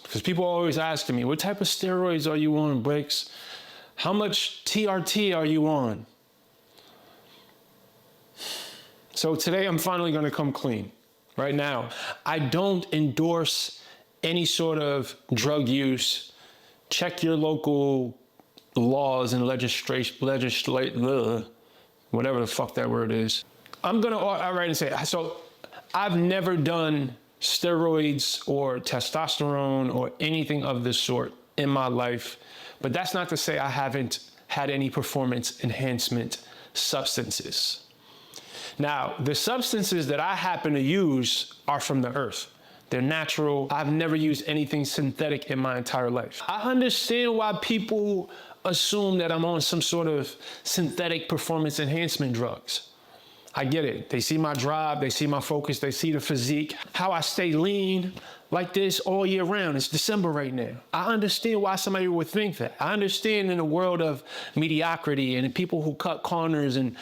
Because people are always asking me, what type of steroids are you on, Brix? How much TRT are you on? So today I'm finally gonna come clean. Right now, I don't endorse any sort of drug use. Check your local laws and whatever the fuck that word is. I'm gonna outright and say, so I've never done steroids or testosterone or anything of this sort in my life, but that's not to say I haven't had any performance enhancement substances. Now, the substances that I happen to use are from the earth. They're natural. I've never used anything synthetic in my entire life. I understand why people assume that I'm on some sort of synthetic performance enhancement drugs. I get it. They see my drive, they see my focus, they see the physique, how I stay lean like this all year round. It's December right now. I understand why somebody would think that. I understand in a world of mediocrity and people who cut corners, and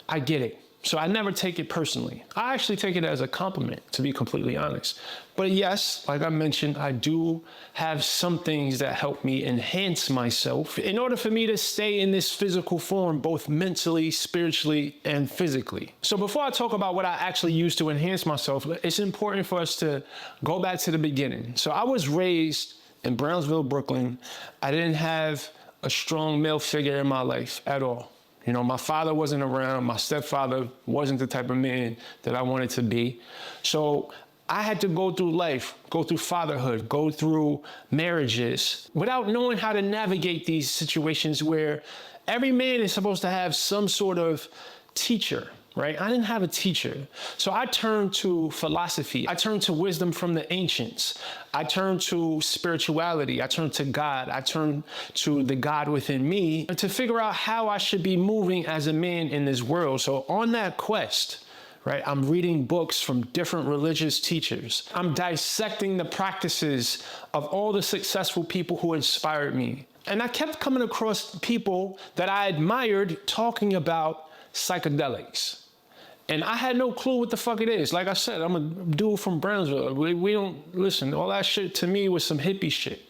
I get it. So I never take it personally. I actually take it as a compliment, to be completely honest. But yes, like I mentioned, I do have some things that help me enhance myself in order for me to stay in this physical form, both mentally, spiritually, and physically. So before I talk about what I actually use to enhance myself, it's important for us to go back to the beginning. So I was raised in Brownsville, Brooklyn. I didn't have a strong male figure in my life at all. You know, my father wasn't around. My stepfather wasn't the type of man that I wanted to be. So I had to go through life, go through fatherhood, go through marriages without knowing how to navigate these situations where every man is supposed to have some sort of teacher, right? I didn't have a teacher. So I turned to philosophy. I turned to wisdom from the ancients. I turned to spirituality. I turned to God. I turned to the God within me to figure out how I should be moving as a man in this world. So on that quest, right, I'm reading books from different religious teachers. I'm dissecting the practices of all the successful people who inspired me. And I kept coming across people that I admired talking about psychedelics. And I had no clue what the fuck it is. Like I said, I'm a dude from Brownsville. We don't, listen, all that shit to me was some hippie shit.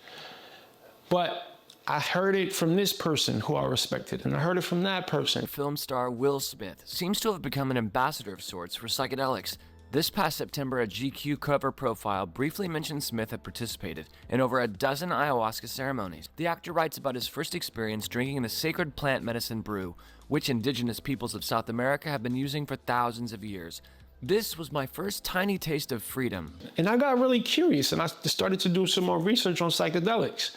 But I heard it from this person who I respected, and I heard it from that person. Film star Will Smith seems to have become an ambassador of sorts for psychedelics. This past September, a GQ cover profile briefly mentioned Smith had participated in over a dozen ayahuasca ceremonies. The actor writes about his first experience drinking the sacred plant medicine brew, which indigenous peoples of South America have been using for thousands of years. This was my first tiny taste of freedom. And I got really curious, and I started to do some more research on psychedelics.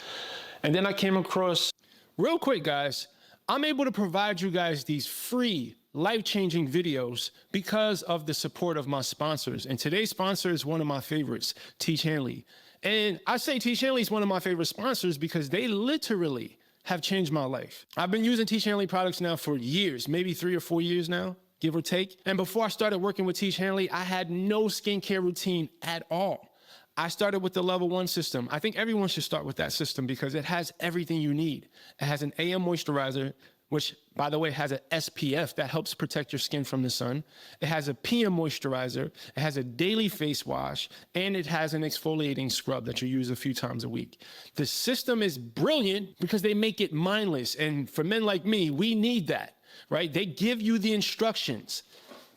And then I came across, real quick guys, I'm able to provide you guys these free life-changing videos because of the support of my sponsors. And today's sponsor is one of my favorites, Teach Hanley. And I say Teach Hanley is one of my favorite sponsors because they literally have changed my life. I've been using Teach Hanley products now for years, maybe 3 or 4 years now, give or take. And before I started working with Teach Hanley, I had no skincare routine at all. I started with the level 1 system. I think everyone should start with that system because it has everything you need. It has an AM moisturizer, which, by the way, has an SPF that helps protect your skin from the sun. It has a PM moisturizer, it has a daily face wash, and it has an exfoliating scrub that you use a few times a week. The system is brilliant because they make it mindless, and for men like me, we need that, right? They give you the instructions.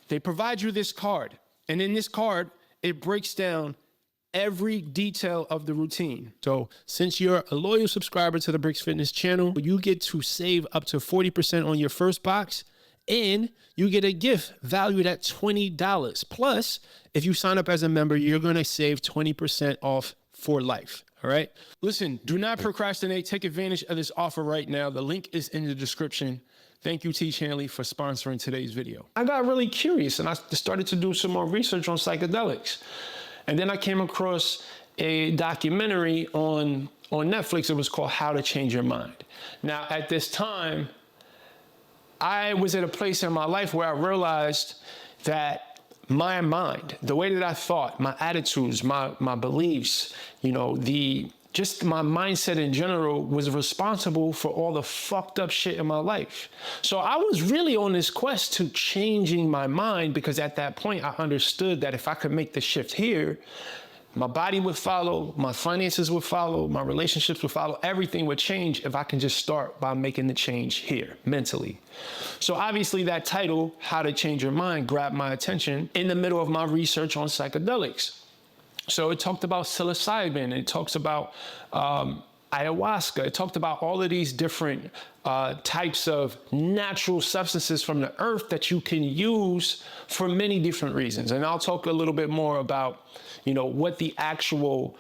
They provide you this card, and in this card, it breaks down every detail of the routine. So since you're a loyal subscriber to the Brix Fitness channel, you get to save up to 40% on your first box, and you get a gift valued at $20. Plus, if you sign up as a member, you're gonna save 20% off for life, all right? Listen, do not procrastinate. Take advantage of this offer right now. The link is in the description. Thank you, Teach Hanley, for sponsoring today's video. I got really curious, and I started to do some more research on psychedelics. And then I came across a documentary on Netflix. It was called How to Change Your Mind. Now, at this time, I was at a place in my life where I realized that my mind, the way that I thought, my attitudes, my beliefs, you know, just my mindset in general was responsible for all the fucked up shit in my life. So I was really on this quest to changing my mind because at that point I understood that if I could make the shift here, My body would follow, my finances would follow, my relationships would follow. Everything would change if I can just start by making the change here, mentally. So obviously that title, How to Change Your Mind, grabbed my attention in the middle of my research on psychedelics. So it talked about psilocybin, it talks about ayahuasca, it talked about all of these different types of natural substances from the earth that you can use for many different reasons. And I'll talk a little bit more about, what the actual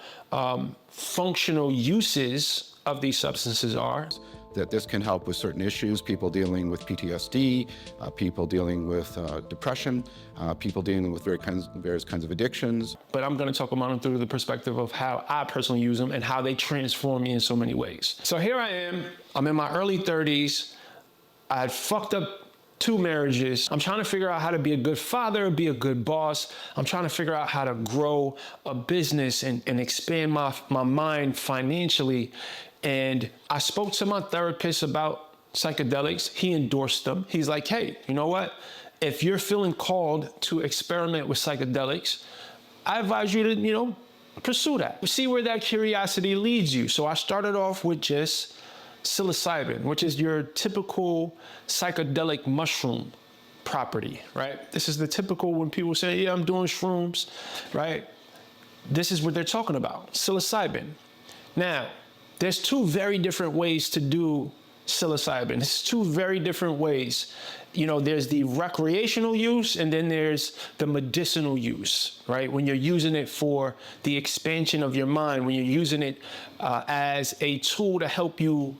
functional uses of these substances are. That this can help with certain issues, people dealing with PTSD, people dealing with depression, people dealing with various kinds of addictions. But I'm going to talk about them through the perspective of how I personally use them and how they transform me in so many ways. So here I am, I'm in my early 30s, I had fucked up 2 marriages. I'm trying to figure out how to be a good father, be a good boss. I'm trying to figure out how to grow a business and expand my mind financially. And I spoke to my therapist about psychedelics. He endorsed them. He's like, hey, you know what? If you're feeling called to experiment with psychedelics, I advise you to, pursue that. See where that curiosity leads you. So I started off with just psilocybin, which is your typical psychedelic mushroom property, right? This is the typical when people say, yeah, I'm doing shrooms, right? This is what they're talking about, psilocybin. Now, there's 2 very different ways to do psilocybin. It's 2 very different ways. There's the recreational use and then there's the medicinal use, right? When you're using it for the expansion of your mind, when you're using it as a tool to help you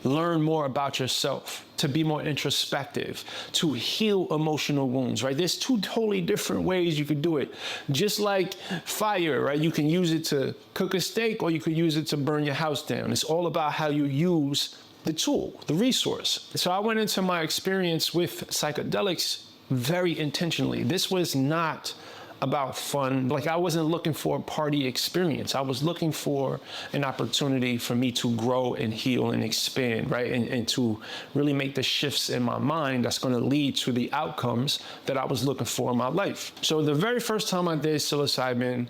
learn more about yourself, to be more introspective, to heal emotional wounds, right? There's 2 totally different ways you could do it. Just like fire, right? You can use it to cook a steak or you could use it to burn your house down. It's all about how you use the tool, the resource. So I went into my experience with psychedelics very intentionally. This was not about fun. Like, I wasn't looking for a party experience. I was looking for an opportunity for me to grow and heal and expand, right? And to really make the shifts in my mind that's gonna lead to the outcomes that I was looking for in my life. So the very first time I did psilocybin,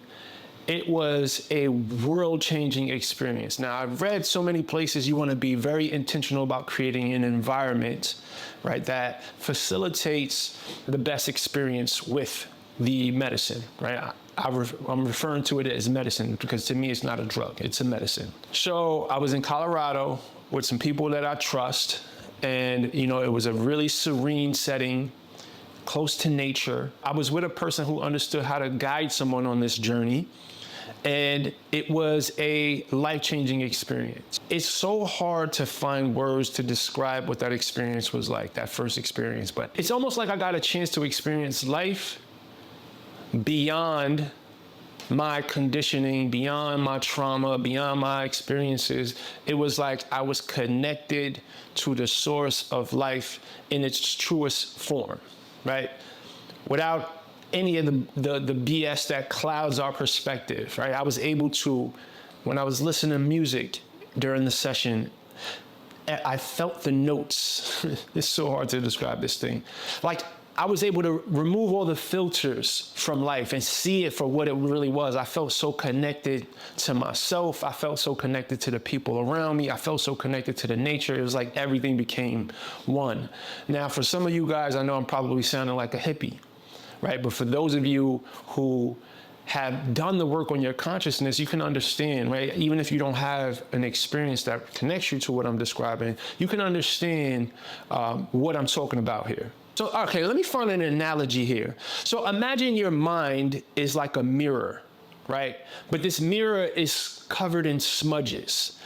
it was a world-changing experience. Now, I've read so many places you wanna be very intentional about creating an environment, right, that facilitates the best experience with the medicine, right? I'm referring to it as medicine because to me it's not a drug, it's a medicine. So I was in Colorado with some people that I trust, and it was a really serene setting, close to nature. I was with a person who understood how to guide someone on this journey, and it was a life-changing experience. It's so hard to find words to describe what that experience was like, that first experience, but it's almost like I got a chance to experience life beyond my conditioning, beyond my trauma, beyond my experiences. It was like I was connected to the source of life in its truest form, right? Without any of the BS that clouds our perspective, right? I was able to, when I was listening to music during the session, I felt the notes. It's so hard to describe this thing. Like, I was able to remove all the filters from life and see it for what it really was. I felt so connected to myself. I felt so connected to the people around me. I felt so connected to the nature. It was like everything became one. Now, for some of you guys, I know I'm probably sounding like a hippie, right? But for those of you who have done the work on your consciousness, you can understand, right? Even if you don't have an experience that connects you to what I'm describing, you can understand what I'm talking about here. So, okay, let me find an analogy here. So imagine your mind is like a mirror, right? But this mirror is covered in smudges.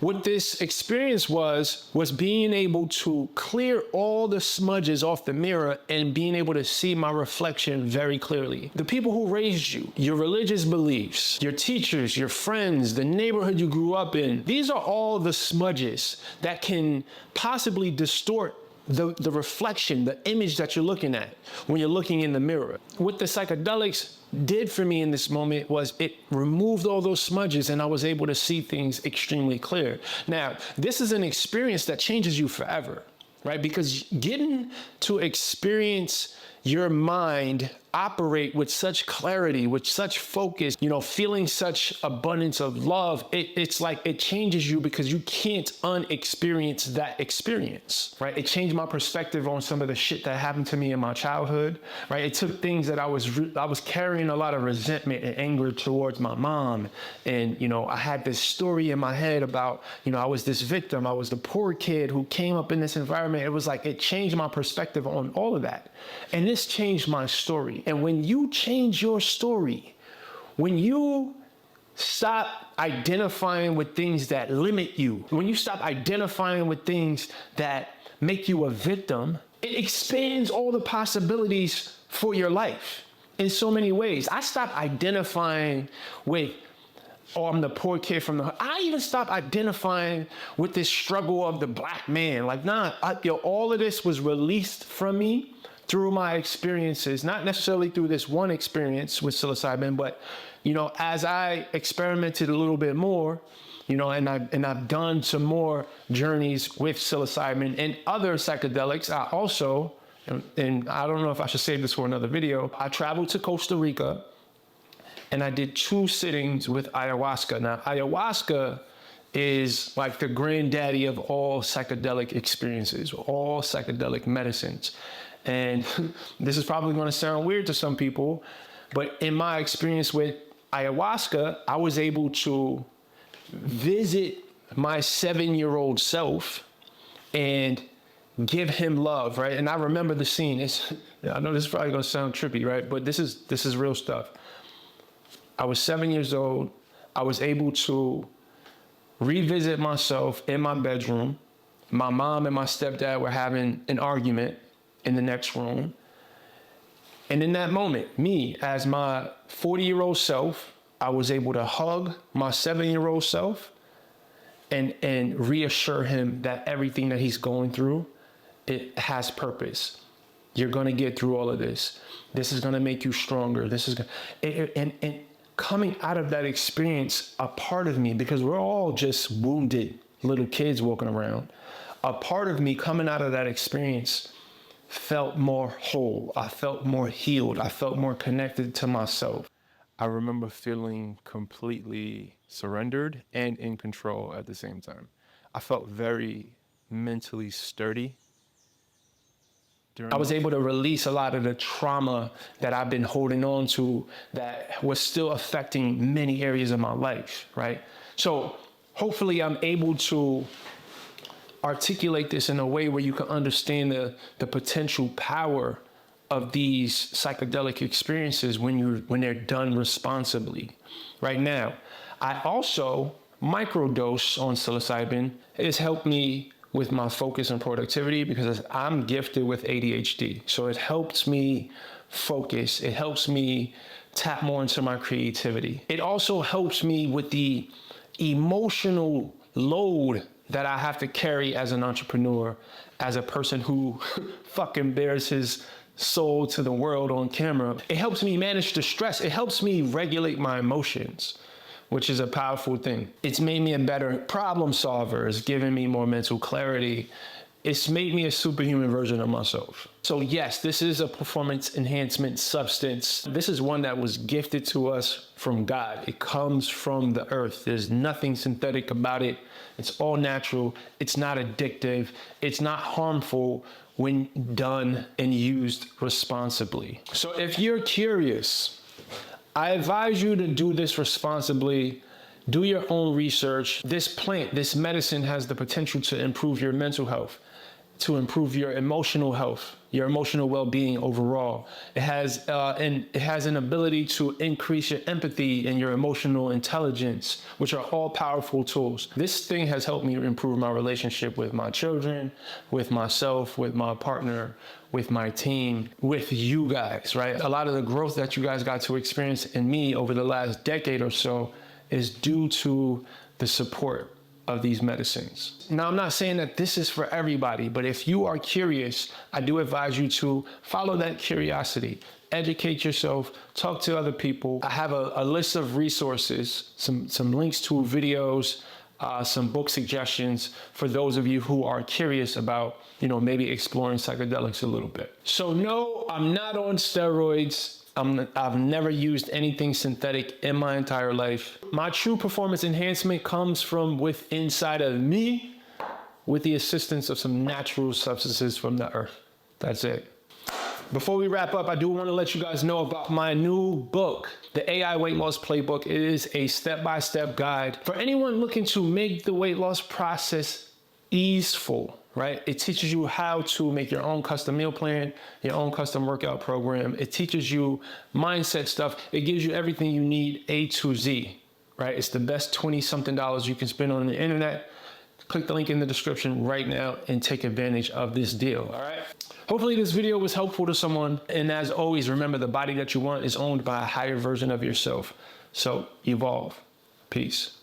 What this experience was being able to clear all the smudges off the mirror and being able to see my reflection very clearly. The people who raised you, your religious beliefs, your teachers, your friends, the neighborhood you grew up in, these are all the smudges that can possibly distort the reflection, the image that you're looking at when you're looking in the mirror. What the psychedelics did for me in this moment was it removed all those smudges and I was able to see things extremely clear. Now, this is an experience that changes you forever, right? Because getting to experience your mind operate with such clarity, with such focus, feeling such abundance of love. It's like it changes you because you can't unexperience that experience, right? It changed my perspective on some of the shit that happened to me in my childhood, right? It took things that I was carrying a lot of resentment and anger towards my mom. And, I had this story in my head about, I was this victim. I was the poor kid who came up in this environment. It was like, it changed my perspective on all of that. And this changed my story. And when you change your story, when you stop identifying with things that limit you, when you stop identifying with things that make you a victim, it expands all the possibilities for your life in so many ways. I stopped identifying with, I'm the poor kid from the hood. I even stopped identifying with this struggle of the black man. Like, all of this was released from me through my experiences, not necessarily through this one experience with psilocybin, but, as I experimented a little bit more, and I've done some more journeys with psilocybin and other psychedelics. I also, and I don't know if I should save this for another video, I traveled to Costa Rica and I did 2 sittings with ayahuasca. Now, ayahuasca is like the granddaddy of all psychedelic experiences, all psychedelic medicines. And this is probably going to sound weird to some people, but in my experience with ayahuasca, I was able to visit my 7-year-old self and give him love, right? And I remember the scene. I know this is probably going to sound trippy, right? But this is real stuff. I was 7 years old. I was able to revisit myself in my bedroom. My mom and my stepdad were having an argument in the next room. And in that moment, me, as my 40-year-old self, I was able to hug my 7-year-old self and reassure him that everything that he's going through, it has purpose. You're gonna get through all of this. This is gonna make you stronger. And coming out of that experience, a part of me, because we're all just wounded little kids walking around, a part of me coming out of that experience felt more whole. I felt more healed. I felt more connected to myself. I remember feeling completely surrendered and in control at the same time. I felt very mentally sturdy. I was able to release a lot of the trauma that I've been holding on to that was still affecting many areas of my life, right? So hopefully I'm able to articulate this in a way where you can understand the potential power of these psychedelic experiences when they're done responsibly. Right now, I also microdose on psilocybin. It's helped me with my focus and productivity because I'm gifted with ADHD. So it helps me focus. It helps me tap more into my creativity. It also helps me with the emotional load that I have to carry as an entrepreneur, as a person who fucking bears his soul to the world on camera. It helps me manage the stress. It helps me regulate my emotions, which is a powerful thing. It's made me a better problem solver. It's given me more mental clarity. It's made me a superhuman version of myself. So yes, this is a performance enhancement substance. This is one that was gifted to us from God. It comes from the earth. There's nothing synthetic about it. It's all natural. It's not addictive. It's not harmful when done and used responsibly. So if you're curious, I advise you to do this responsibly. Do your own research. This plant, this medicine has the potential to improve your mental health, to improve your emotional health, your emotional well-being overall. It has an ability to increase your empathy and your emotional intelligence, which are all powerful tools. This thing has helped me improve my relationship with my children, with myself, with my partner, with my team, with you guys, right? A lot of the growth that you guys got to experience in me over the last decade or so is due to the support of these medicines. Now, I'm not saying that this is for everybody, but if you are curious, I do advise you to follow that curiosity, educate yourself, talk to other people. I have a list of resources, some links to videos, some book suggestions for those of you who are curious about, maybe exploring psychedelics a little bit. So no, I'm not on steroids. I've never used anything synthetic in my entire life. My true performance enhancement comes from inside of me with the assistance of some natural substances from the earth. That's it. Before we wrap up, I do want to let you guys know about my new book, the AI Weight Loss Playbook. It is a step-by-step guide for anyone looking to make the weight loss process easeful, right? It teaches you how to make your own custom meal plan, your own custom workout program. It teaches you mindset stuff. It gives you everything you need, A to Z, right? It's the best 20-something dollars you can spend on the internet. Click the link in the description right now and take advantage of this deal, all right? Hopefully this video was helpful to someone. And as always, remember, the body that you want is owned by a higher version of yourself. So evolve. Peace.